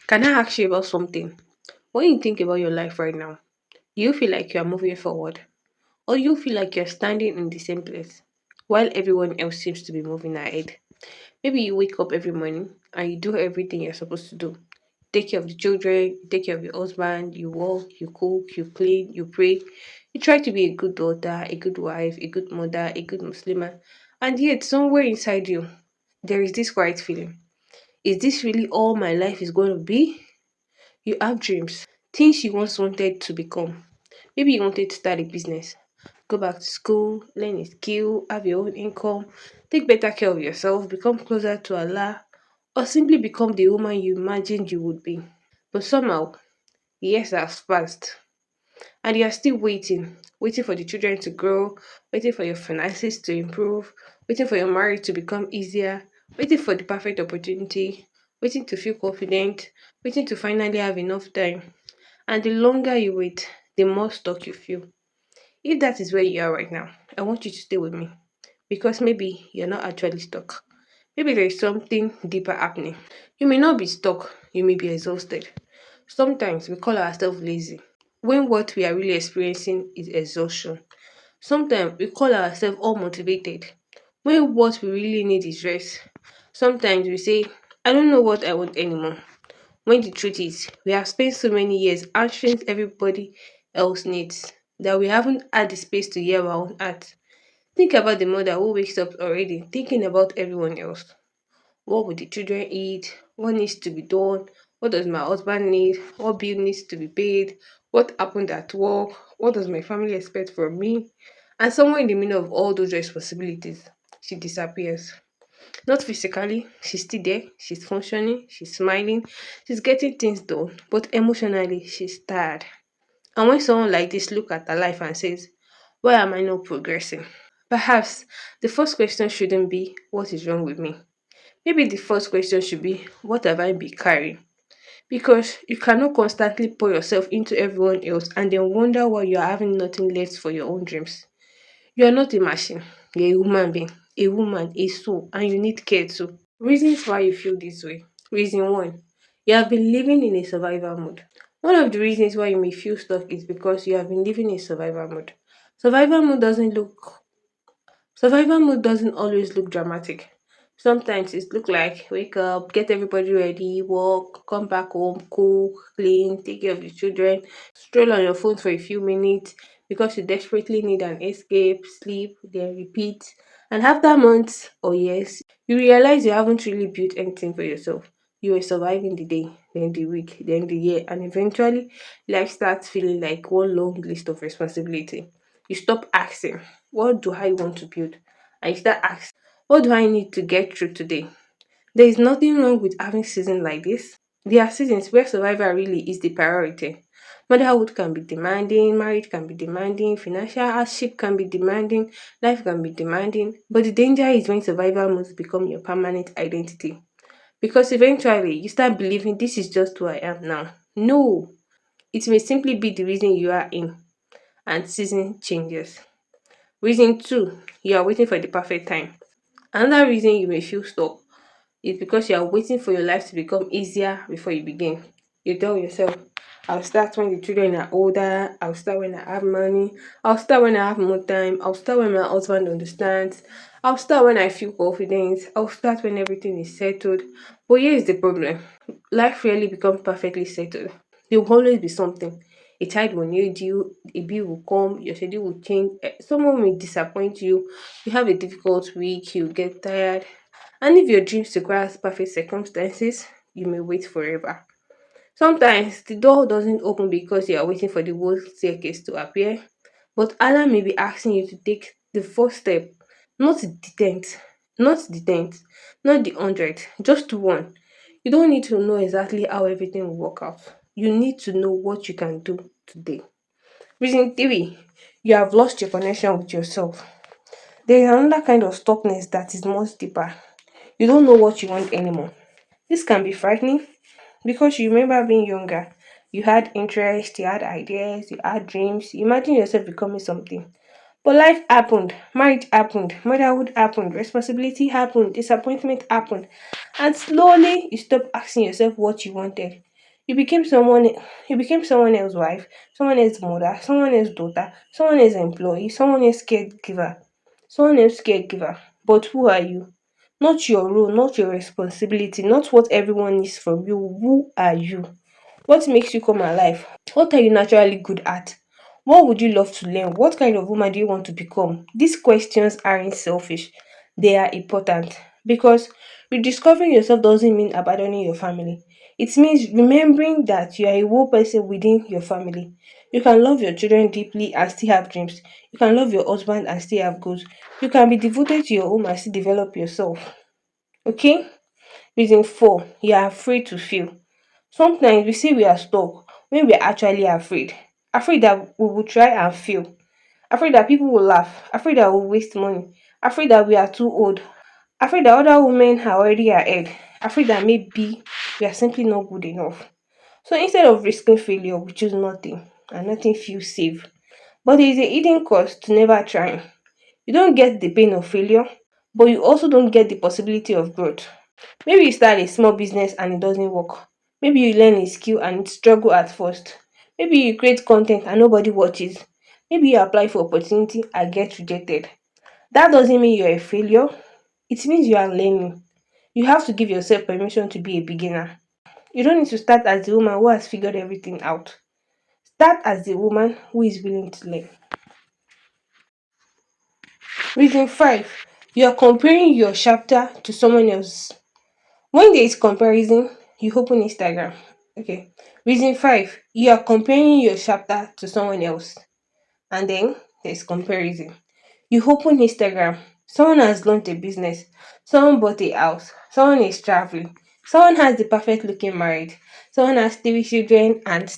Can I ask you about something? When you think about your life right now, do you feel like you are moving forward? Or do you feel like you're standing in the same place while everyone else seems to be moving ahead? Maybe you wake up every morning and you do everything you're supposed to do. Take care of the children, you take care of your husband, you work, you cook, you clean, you pray. You try to be a good daughter, a good wife, a good mother, a good Muslimah. And yet, somewhere inside you, there is this quiet feeling. Is this really all my life is going to be? You have dreams, things you once wanted to become. Maybe you wanted to start a business, go back to school, learn a skill, have your own income, take better care of yourself, become closer to Allah, or simply become the woman you imagined you would be. But somehow, years have passed and you are still waiting, waiting for the children to grow, waiting for your finances to improve, waiting for your marriage to become easier, waiting for the perfect opportunity, waiting to feel confident, waiting to finally have enough time. And the longer you wait, the more stuck you feel. If that is where you are right now, I want you to stay with me because maybe you're not actually stuck. Maybe there is something deeper happening. You may not be stuck, you may be exhausted. Sometimes we call ourselves lazy when what we are really experiencing is exhaustion. Sometimes we call ourselves unmotivated when what we really need is rest. Sometimes we say, I don't know what I want anymore. When the truth is, we have spent so many years answering everybody else's needs that we haven't had the space to hear our own heart. Think about the mother who wakes up already thinking about everyone else. What would the children eat? What needs to be done? What does my husband need? What bill needs to be paid? What happened at work? What does my family expect from me? And somewhere in the middle of all those responsibilities, she disappears. Not physically, she's still there, she's functioning, she's smiling, she's getting things done, but emotionally, she's tired. And when someone like this look at her life and says, why am I not progressing? Perhaps the first question shouldn't be, what is wrong with me? Maybe the first question should be, what have I been carrying? Because you cannot constantly pour yourself into everyone else and then wonder why you are having nothing left for your own dreams. You are not a machine, you're a human being, a woman, a soul, and you need care too. Reasons why you feel this way. Reason one, you have been living in a survival mode. One of the reasons why you may feel stuck is because you have been living in survival mode. Survival mode doesn't look Survival mode doesn't always look dramatic. Sometimes it look like wake up, get everybody ready, walk, come back home, cook, clean, take care of the children, stroll on your phone for a few minutes because you desperately need an escape, sleep, then repeat. And after months or years, you realize you haven't really built anything for yourself. You were surviving the day, then the week, then the year, and eventually life starts feeling like one long list of responsibility. You stop asking, what do I want to build? And you start asking, what do I need to get through today? There is nothing wrong with having seasons like this. There are seasons where survival really is the priority. Motherhood can be demanding, marriage can be demanding, financial hardship can be demanding, life can be demanding. But the danger is when survival must become your permanent identity. Because eventually you start believing this is just who I am now. No, it may simply be the reason you are in and season changes. Reason two, you are waiting for the perfect time. Another reason you may feel stuck is because you are waiting for your life to become easier before you begin. You tell yourself, I'll start when the children are older, I'll start when I have money, I'll start when I have more time, I'll start when my husband understands, I'll start when I feel confident, I'll start when everything is settled. But here is the problem. Life rarely becomes perfectly settled. There will always be something. A child will need you, a bill will come, your schedule will change, someone may disappoint you, you have a difficult week, you get tired. And if your dreams require perfect circumstances, you may wait forever. Sometimes the door doesn't open because you are waiting for the whole staircase to appear, but Allah may be asking you to take the first step, not the tenth, not the tenth, not the 100th, just one. You don't need to know exactly how everything will work out. You need to know what you can do today. Reason three, you have lost your connection with yourself. There is another kind of stuckness that is much deeper. You don't know what you want anymore. This can be frightening because you remember being younger. You had interests, you had ideas, you had dreams. You imagine yourself becoming something. But life happened, marriage happened, motherhood happened, responsibility happened, disappointment happened. And slowly you stop asking yourself what you wanted. You became someone you became someone else's wife, someone else's mother, someone else's daughter, someone else's employee, someone else's caregiver, someone else's caregiver. But who are you? Not your role, not your responsibility, not what everyone needs from you. Who are you? What makes you come alive? What are you naturally good at? What would you love to learn? What kind of woman do you want to become? These questions aren't selfish, they are important because rediscovering yourself doesn't mean abandoning your family. It means remembering that you are a whole person within your family. You can love your children deeply and still have dreams. You can love your husband and still have goals. You can be devoted to your home and still develop yourself. Okay? Reason 4, you are afraid to fail. Sometimes we say we are stuck when we are actually afraid. Afraid that we will try and fail. Afraid that people will laugh. Afraid that we'll waste money. Afraid that we are too old. Afraid that other women are already ahead. Afraid that maybe we are simply not good enough. So instead of risking failure, we choose nothing, and nothing feels safe. But there is a hidden cost to never trying. You don't get the pain of failure, but you also don't get the possibility of growth. Maybe you start a small business and it doesn't work. Maybe you learn a skill and it struggle at first. Maybe you create content and nobody watches. Maybe you apply for opportunity and get rejected. That doesn't mean you're a failure. It means you are learning. You have to give yourself permission to be a beginner. You don't need to start as the woman who has figured everything out. Start as the woman who is willing to learn. Reason 5. You are comparing your chapter to someone else. When there is comparison, you open Instagram. Okay. Reason 5. You are comparing your chapter to someone else. And then there's comparison. You open Instagram. Someone has launched a business. Someone bought a house. Someone is traveling. Someone has the perfect looking married. Someone has three children and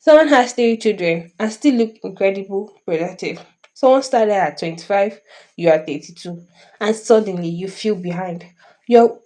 Someone has three children and still look incredible productive. Someone started at 25, you are 32, and suddenly you feel behind. You're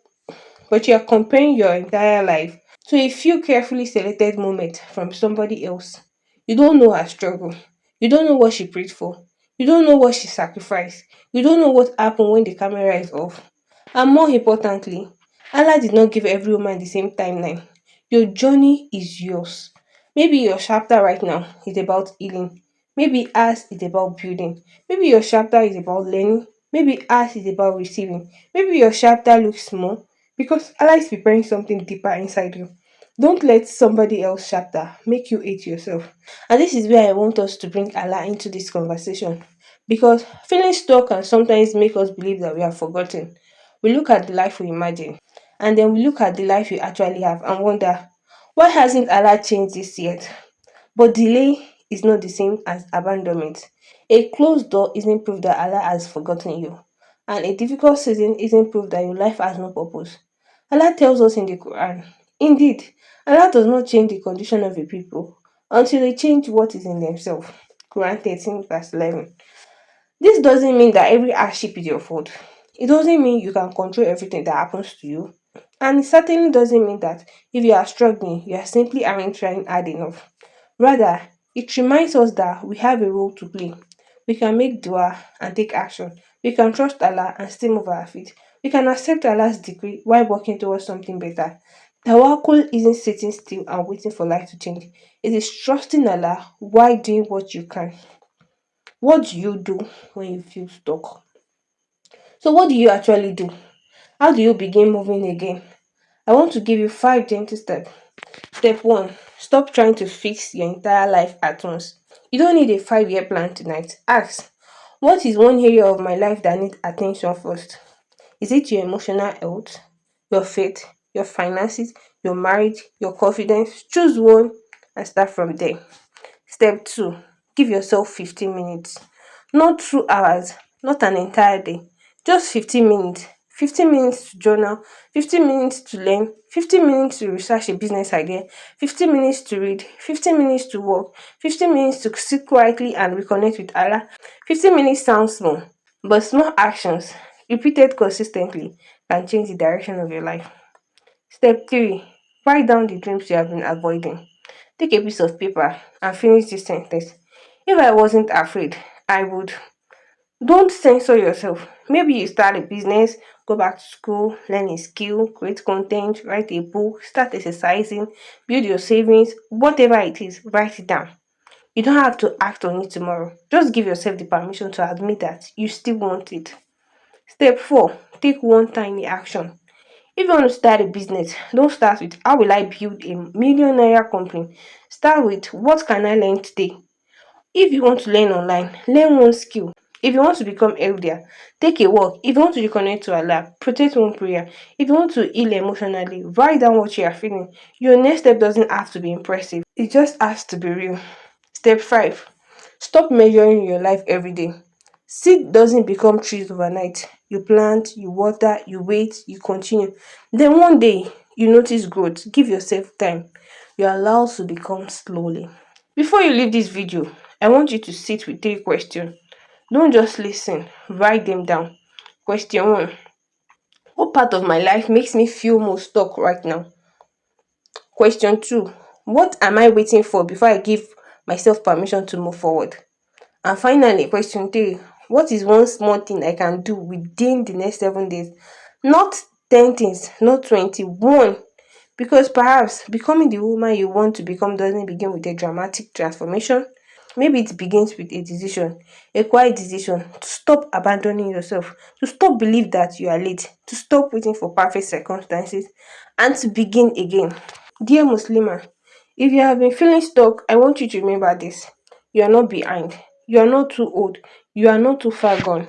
but you're comparing your entire life to a few carefully selected moments from somebody else. You don't know her struggle. You don't know what she prayed for. You don't know what she sacrificed. You don't know what happened when the camera is off. And more importantly, Allah did not give every woman the same timeline. Your journey is yours. Maybe your chapter right now is about healing. Maybe ours is about building. Maybe your chapter is about learning. Maybe ours is about receiving. Maybe your chapter looks small because Allah is preparing something deeper inside you. Don't let somebody else chapter make you hate yourself. And this is where I want us to bring Allah into this conversation. Because feeling stuck can sometimes make us believe that we have forgotten. We look at the life we imagine, and then we look at the life we actually have and wonder, why hasn't Allah changed this yet? But delay is not the same as abandonment. A closed door isn't proof that Allah has forgotten you. And a difficult season isn't proof that your life has no purpose. Allah tells us in the Quran, indeed, Allah does not change the condition of a people until they change what is in themselves. Quran 13, verse 11. This doesn't mean that every hardship is your fault. It doesn't mean you can control everything that happens to you. And it certainly doesn't mean that if you are struggling, you are simply aren't trying hard enough. Rather, it reminds us that we have a role to play. We can make dua and take action. We can trust Allah and still move our feet. We can accept Allah's decree while working towards something better. Tawakkul isn't sitting still and waiting for life to change. It is trusting Allah while doing what you can. What do you do when you feel stuck? So, what do you actually do? How do you begin moving again? I want to give you 5 gentle steps. Step 1, stop trying to fix your entire life at once. You don't need a 5-year plan tonight. Ask, what is one area of my life that needs attention first? Is it your emotional health, your faith, your finances, your marriage, your confidence? Choose one and start from there. Step 2, give yourself 15 minutes. Not 2 hours, not an entire day. Just 15 minutes. 15 minutes to journal, 15 minutes to learn, 15 minutes to research a business idea, 15 minutes to read, 15 minutes to work, 15 minutes to sit quietly and reconnect with Allah. 15 minutes sounds small, but small actions, repeated consistently, can change the direction of your life. Step 3, write down the dreams you have been avoiding. Take a piece of paper and finish this sentence. If I wasn't afraid, I would. Don't censor yourself. Maybe you start a business, go back to school, learn a skill, create content, write a book, start exercising, build your savings, whatever it is, write it down. You don't have to act on it tomorrow. Just give yourself the permission to admit that you still want it. Step 4, take one tiny action. If you want to start a business, don't start with how will I build a million naira company. Start with what can I learn today? If you want to learn online, learn one skill. If you want to become healthier, take a walk. If you want to reconnect to Allah, protect one prayer. If you want to heal emotionally, write down what you are feeling. Your next step doesn't have to be impressive, it just has to be real. Step 5, stop measuring your life every day. Seed doesn't become trees overnight. You plant, you water, you wait, you continue. Then one day, you notice growth. Give yourself time. You allow to become slowly. Before you leave this video, I want you to sit with 3 questions. Don't just listen, write them down. Question 1, what part of my life makes me feel most stuck right now? Question 2, what am I waiting for before I give myself permission to move forward? And finally, question 3, what is one small thing I can do within the next 7 days? Not 10 things, not 21. Because perhaps becoming the woman you want to become doesn't begin with a dramatic transformation. Maybe it begins with a decision, a quiet decision to stop abandoning yourself, to stop believe that you are late, to stop waiting for perfect circumstances, and to begin again. Dear Muslima, if you have been feeling stuck, I want you to remember this. You are not behind. You are not too old. You are not too far gone.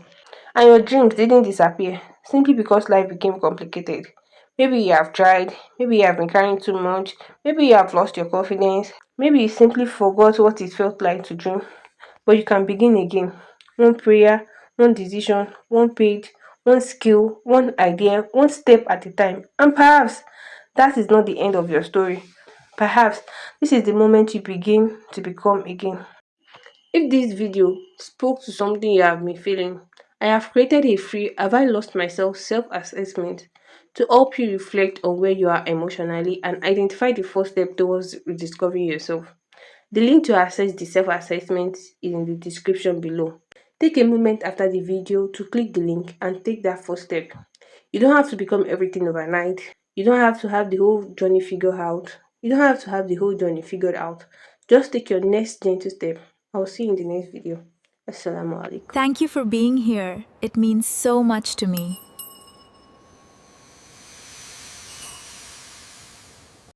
And your dreams didn't disappear simply because life became complicated. Maybe you have tried, maybe you have been carrying too much, maybe you have lost your confidence, maybe you simply forgot what it felt like to dream. But you can begin again. One prayer, one decision, one page, one skill, one idea, one step at a time. And perhaps that is not the end of your story. Perhaps this is the moment you begin to become again. If this video spoke to something you have been feeling, I have created a free Have I Lost Myself self assessment to help you reflect on where you are emotionally and identify the first step towards rediscovering yourself. The link to access the self assessment is in the description below. Take a moment after the video to click the link and take that first step. You don't have to become everything overnight. You don't have to have the whole journey figured out. You don't have to have the whole journey figured out. Just take your next gentle step. I'll see you in the next video. Assalamu alaikum. Thank you for being here. It means so much to me.